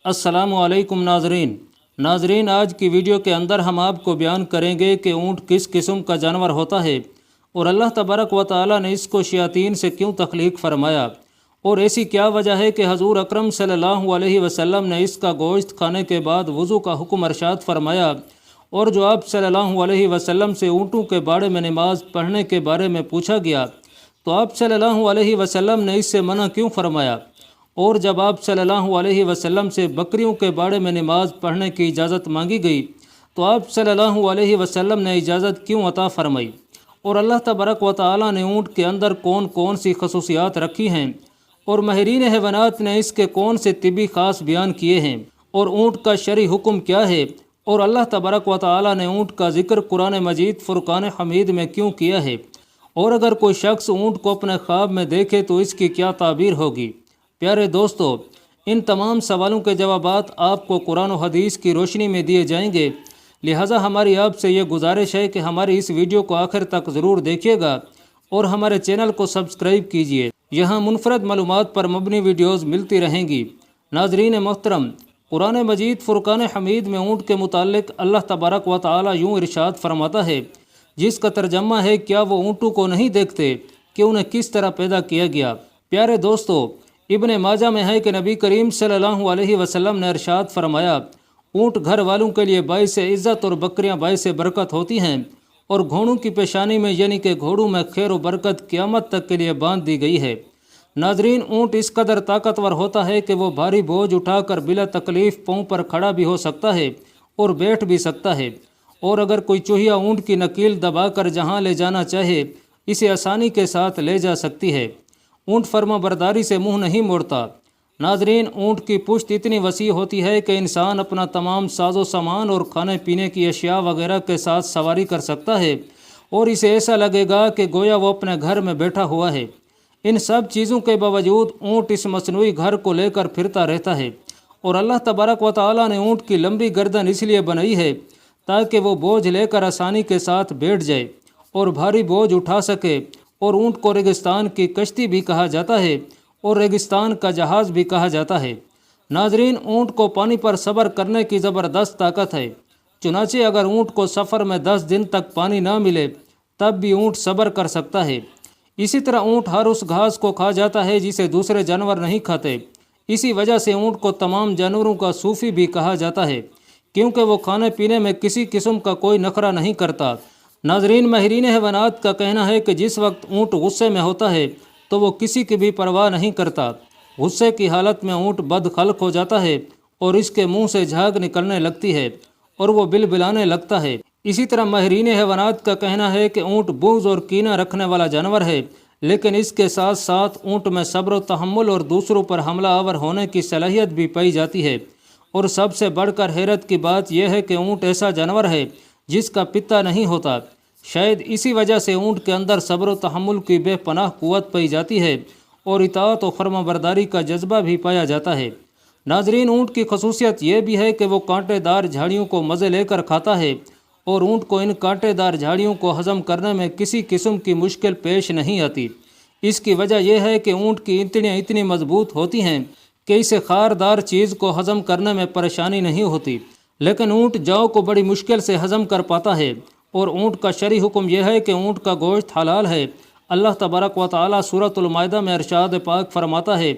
अस्सलामु अलैकुम नाजरीन, आज की वीडियो के अंदर हम आपको बयान करेंगे कि ऊँट किस किस्म का जानवर होता है और अल्लाह तबारक व तआला ने इसको शयातीन से क्यों तख्लीक फरमाया और ऐसी क्या वजह है कि हजूर अकरम सल्लल्लाहु अलैहि वसल्लम ने इसका गोश्त खाने के बाद वज़ू का हुक्म अरशाद फरमाया। और जो आप सल्लल्लाहु अलैहि वसल्लम से ऊँटों के बारे में नमाज पढ़ने के बारे में पूछा गया तो आप सल्लल्लाहु अलैहि वसल्लम ने इससे मना क्यों फरमाया। और जब आप सल्लल्लाहु अलैहि वसल्लम से बकरियों के बारे में नमाज पढ़ने की इजाज़त मांगी गई तो आप सल्लल्लाहु अलैहि वसल्लम ने इजाज़त क्यों अता फरमाई। और अल्लाह तबारक व तआला ने ऊँट के अंदर कौन कौन सी खसूसियात रखी हैं और माहिरीन हैवानात ने इसके कौन से तिबी ख़ास बयान किए हैं और ऊँट का शरई हुक्म क्या है और अल्लाह तबारक व तआला ने ऊँट का ज़िक्र कुरान मजीद फुरकान हमीद में क्यों किया है। और अगर कोई शख्स ऊँट को अपने ख्वाब में देखे तो इसकी क्या ताबीर होगी। प्यारे दोस्तों, इन तमाम सवालों के जवाबात आपको कुरान और हदीस की रोशनी में दिए जाएंगे। लिहाजा हमारी आपसे ये गुजारिश है कि हमारी इस वीडियो को आखिर तक ज़रूर देखिएगा और हमारे चैनल को सब्सक्राइब कीजिए। यहाँ मुनफरद मालूमात पर मबनी वीडियोज़ मिलती रहेंगी। नाजरीन मोहतरम, कुरान मजीद फुरकान हमीद में ऊँट के मुतालिक अल्लाह तबारक व तआला यूँ इरशाद फरमाता है, जिसका तर्जमा है, क्या वो ऊँटों को नहीं देखते कि उन्हें किस तरह पैदा किया गया। प्यारे दोस्तों, इब्ने माजा में है कि नबी करीम सल्लल्लाहु अलैहि वसल्लम ने इरशाद फरमाया, ऊँट घर वालों के लिए बाइस इज़्ज़त और बकरियां बाइस बरकत होती हैं और घोड़ों की पेशानी में यानी कि घोड़ों में खैर व बरकत क़यामत तक के लिए बांध दी गई है। नाजरीन, ऊँट इस कदर ताकतवर होता है कि वो भारी बोझ उठाकर बिला तकलीफ़ पाँव पर खड़ा भी हो सकता है और बैठ भी सकता है। और अगर कोई चूहिया ऊँट की नकील दबाकर जहाँ ले जाना चाहे इसे आसानी के साथ ले जा सकती है। ऊँट फर्माबरदारी से मुँह नहीं मोड़ता। नाजरीन, ऊँट की पुश्त इतनी वसी होती है कि इंसान अपना तमाम साजो सामान और खाने पीने की अशिया वगैरह के साथ सवारी कर सकता है और इसे ऐसा लगेगा कि गोया वो अपने घर में बैठा हुआ है। इन सब चीज़ों के बावजूद ऊँट इस मसनूई घर को लेकर फिरता रहता है। और अल्लाह तबारक व तआला ने ऊँट की लंबी गर्दन इसलिए बनाई है ताकि वो बोझ लेकर आसानी के साथ बैठ जाए और भारी बोझ उठा सके। और ऊँट को रेगिस्तान की कश्ती भी कहा जाता है और रेगिस्तान का जहाज़ भी कहा जाता है। नाजरीन, ऊँट को पानी पर सब्र करने की ज़बरदस्त ताकत है। चुनाचे अगर ऊँट को सफ़र में 10 दिन तक पानी ना मिले तब भी ऊँट सब्र कर सकता है। इसी तरह ऊँट हर उस घास को खा जाता है जिसे दूसरे जानवर नहीं खाते। इसी वजह से ऊँट को तमाम जानवरों का सूफी भी कहा जाता है, क्योंकि वो खाने पीने में किसी किस्म का कोई नखरा नहीं करता। नाजरीन, माहिरीन हैवानात का कहना है कि जिस वक्त ऊँट गुस्से में होता है तो वो किसी की भी परवाह नहीं करता। गुस्से की हालत में ऊँट बदखलक हो जाता है और इसके मुंह से झाग निकलने लगती है और वो बिलबिलाने लगता है। इसी तरह माहिरीन हैवानात का कहना है कि ऊँट बुग़्ज़ और कीना रखने वाला जानवर है, लेकिन इसके साथ साथ ऊँट में सब्र व तहम्मुल और दूसरों पर हमला आवर होने की सलाहियत भी पाई जाती है। और सबसे बढ़कर हैरत की बात यह है कि ऊँट ऐसा जानवर है जिसका पिता नहीं होता। शायद इसी वजह से ऊँट के अंदर सब्र व तहम्मुल की बेपनाह क़ुव्वत पाई जाती है और इताअत व फर्माबरदारी का जज्बा भी पाया जाता है। नाजरीन, ऊँट की खसूसियत यह भी है कि वो कांटेदार झाड़ियों को मज़े लेकर खाता है और ऊँट को इन कांटेदार झाड़ियों को हज़म करने में किसी किस्म की मुश्किल पेश नहीं आती। इसकी वजह यह है कि ऊँट की इंतड़ियाँ इतनी मजबूत होती हैं कि इसे खारदार चीज़ को हज़म करने में परेशानी नहीं होती। लेकिन ऊँट जौ को बड़ी मुश्किल से हज़म कर पाता है। और ऊँट का शरई हुक्म यह है कि ऊँट का गोश्त हलाल है। अल्लाह तबारक व तआला सूरतुल माइदा में इरशाद पाक फरमाता है,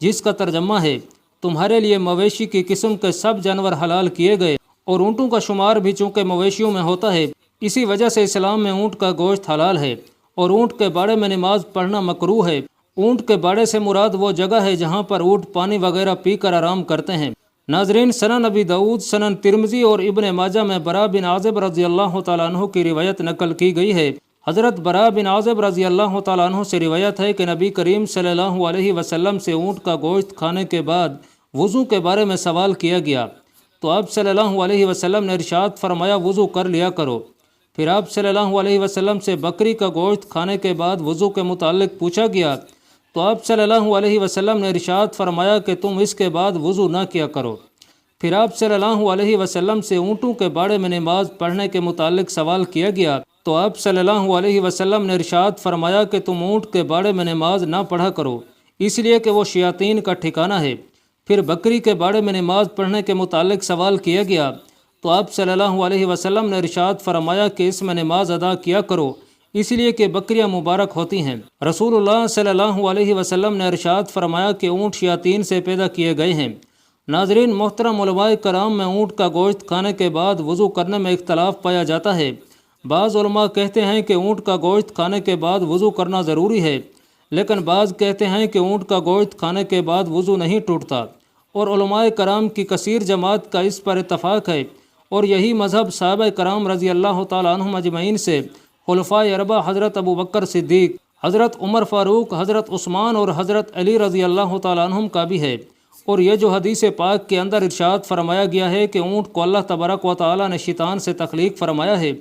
जिसका तर्जमा है, तुम्हारे लिए मवेशी की किस्म के सब जानवर हलाल किए गए। और ऊँटों का शुमार भी चूँकि मवेशियों में होता है, इसी वजह से इस्लाम में ऊँट का गोश्त हलाल है। और ऊँट के बाड़े में नमाज पढ़ना मकरूह है। ऊँट के बाड़े से मुराद वो जगह है जहाँ पर ऊँट पानी वगैरह पी कर आराम करते हैं। नाजरीन, सनन अबी दाऊद, सनन तिरमिज़ी और इब्ने माजा में बरा बिन आज़िब रज़ी अल्लाह तआला अन्हु की रिवायत नकल की गई है। हज़रत बरा बिन आज़िब रज़ी अल्लाह तआला अन्हु से रिवायत है कि नबी करीम सल्लल्लाहु अलैहि वसल्लम से ऊँट का गोश्त खाने के बाद वज़ू के बारे में सवाल किया गया तो आप सल्लल्लाहु अलैहि वसल्लम ने इरशाद फरमाया, वज़ू कर लिया करो। फिर आप सल्लल्लाहु अलैहि वसल्लम से बकरी का गोश्त खाने के बाद वज़ू के मुताल्लिक पूछा गया तो आप सल्लल्लाहु अलैहि वसल्लम ने इरशाद फरमाया कि तुम इसके बाद वज़ू ना किया करो। फिर आप सल्लल्लाहु अलैहि वसल्लम से ऊँटों के बारे में नमाज पढ़ने के मुताल्लिक सवाल किया गया तो आप सल्लल्लाहु अलैहि वसल्लम ने इरशाद फरमाया कि तुम ऊँट के बारे में नमाज ना पढ़ा करो, इसलिए कि वो शयातीन का ठिकाना है। پھر بکری کے باڑے میں نماز پڑھنے کے متعلق سوال کیا گیا تو آپ صلی اللہ علیہ وسلم نے ارشاد فرمایا کہ اس میں نماز ادا کیا کرو، اس لیے کہ بکریاں مبارک ہوتی ہیں۔ رسول اللہ صلی اللہ علیہ وسلم نے ارشاد فرمایا کہ اونٹ شیاطین سے پیدا کیے گئے ہیں۔ ناظرین محترم، علماء کرام میں اونٹ کا گوشت کھانے کے بعد وضو کرنے میں اختلاف پایا جاتا ہے۔ بعض علماء کہتے ہیں کہ اونٹ کا گوشت کھانے کے بعد وضو کرنا ضروری ہے، لیکن بعض کہتے ہیں کہ اونٹ کا گوشت کھانے کے بعد وضو نہیں ٹوٹتا، اور علماء کرام کی کثیر جماعت کا اس پر اتفاق ہے، اور یہی مذہب صحابہ کرام رضی اللہ تعالیٰ عنہم اجمعین سے خلفائے اربعہ حضرت ابوبکر صدیق، حضرت عمر فاروق، حضرت عثمان اور حضرت علی رضی اللہ تعالیٰ عنہم کا بھی ہے۔ اور یہ جو حدیث پاک کے اندر ارشاد فرمایا گیا ہے کہ اونٹ کو اللہ تبارک و تعالیٰ نے شیطان سے تخلیق فرمایا ہے،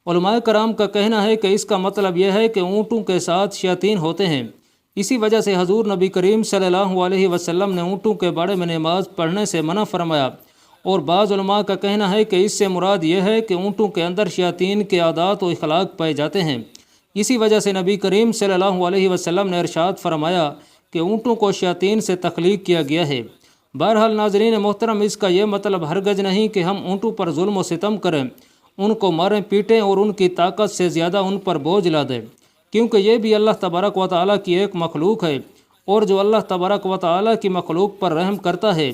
علماء کرام کا کہنا ہے کہ اس کا مطلب یہ ہے کہ اونٹوں کے ساتھ شیاطین ہوتے ہیں۔ اسی وجہ سے حضور نبی کریم صلی اللہ علیہ وسلم نے اونٹوں کے باڑے میں نماز پڑھنے سے منع فرمایا، اور بعض علماء کا کہنا ہے کہ اس سے مراد یہ ہے کہ اونٹوں کے اندر شیاطین کے عادات و اخلاق پائے جاتے ہیں۔ اسی وجہ سے نبی کریم صلی اللہ علیہ وسلم نے ارشاد فرمایا کہ اونٹوں کو شیاطین سے تخلیق کیا گیا ہے۔ بہرحال ناظرین محترم، اس کا یہ مطلب ہرگز نہیں کہ ہم اونٹوں پر ظلم و ستم کریں، ان کو ماریں پیٹیں اور ان کی طاقت سے زیادہ ان پر بوجھ لا دیں، کیونکہ یہ بھی اللہ تبارک و تعالیٰ کی ایک مخلوق ہے، اور جو اللہ تبارک و تعالیٰ کی مخلوق پر رحم کرتا ہے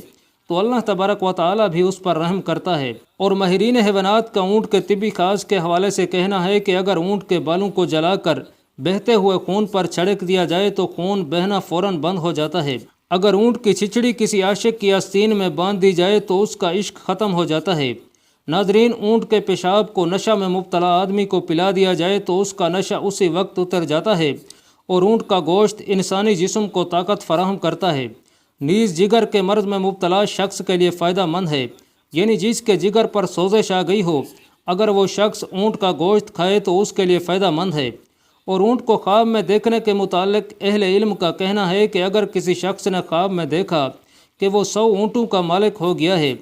تو اللہ تبارک و تعالیٰ بھی اس پر رحم کرتا ہے۔ اور ماہرین حیوانات کا اونٹ کے طبی خاص کے حوالے سے کہنا ہے کہ اگر اونٹ کے بالوں کو جلا کر بہتے ہوئے خون پر چھڑک دیا جائے تو خون بہنا فوراً بند ہو جاتا ہے۔ اگر اونٹ کی چھچڑی کسی عاشق کی آستین میں باندھ دی جائے تو اس کا عشق ختم ہو جاتا ہے۔ ناظرین، اونٹ کے پیشاب کو نشہ میں مبتلا آدمی کو پلا دیا جائے تو اس کا نشہ اسی وقت اتر جاتا ہے، اور اونٹ کا گوشت انسانی جسم کو طاقت فراہم کرتا ہے۔ نیز جگر کے مرض میں مبتلا شخص کے لیے فائدہ مند ہے، یعنی جس کے جگر پر سوزش آ گئی ہو، اگر وہ شخص اونٹ کا گوشت کھائے تو اس کے لیے فائدہ مند ہے۔ اور اونٹ کو خواب میں دیکھنے کے متعلق اہل علم کا کہنا ہے کہ اگر کسی شخص نے خواب میں دیکھا کہ وہ 100 اونٹوں کا مالک ہو گیا ہے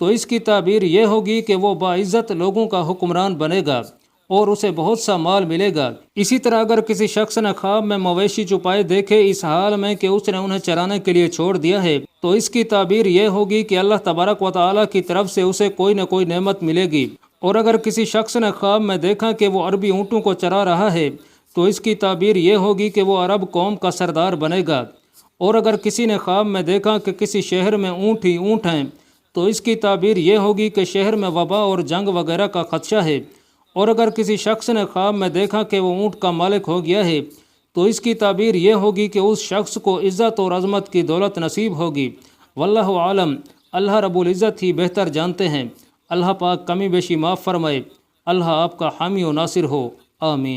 تو اس کی تعبیر یہ ہوگی کہ وہ باعزت لوگوں کا حکمران بنے گا اور اسے بہت سا مال ملے گا۔ اسی طرح اگر کسی شخص نے خواب میں مویشی چھپائے دیکھے اس حال میں کہ اس نے انہیں چرانے کے لیے چھوڑ دیا ہے تو اس کی تعبیر یہ ہوگی کہ اللہ تبارک و تعالیٰ کی طرف سے اسے کوئی نہ کوئی نعمت ملے گی۔ اور اگر کسی شخص نے خواب میں دیکھا کہ وہ عربی اونٹوں کو چرا رہا ہے تو اس کی تعبیر یہ ہوگی کہ وہ عرب قوم کا سردار بنے گا۔ اور اگر کسی نے خواب میں دیکھا کہ کسی شہر میں اونٹ ہی اونٹ ہیں تو اس کی تعبیر یہ ہوگی کہ شہر میں وبا اور جنگ وغیرہ کا خدشہ ہے۔ اور اگر کسی شخص نے خواب میں دیکھا کہ وہ اونٹ کا مالک ہو گیا ہے تو اس کی تعبیر یہ ہوگی کہ اس شخص کو عزت اور عظمت کی دولت نصیب ہوگی۔ واللہ عالم، اللہ رب العزت ہی بہتر جانتے ہیں۔ اللہ پاک کمی بیشی معاف فرمائے۔ اللہ آپ کا حامی و ناصر ہو، آمین۔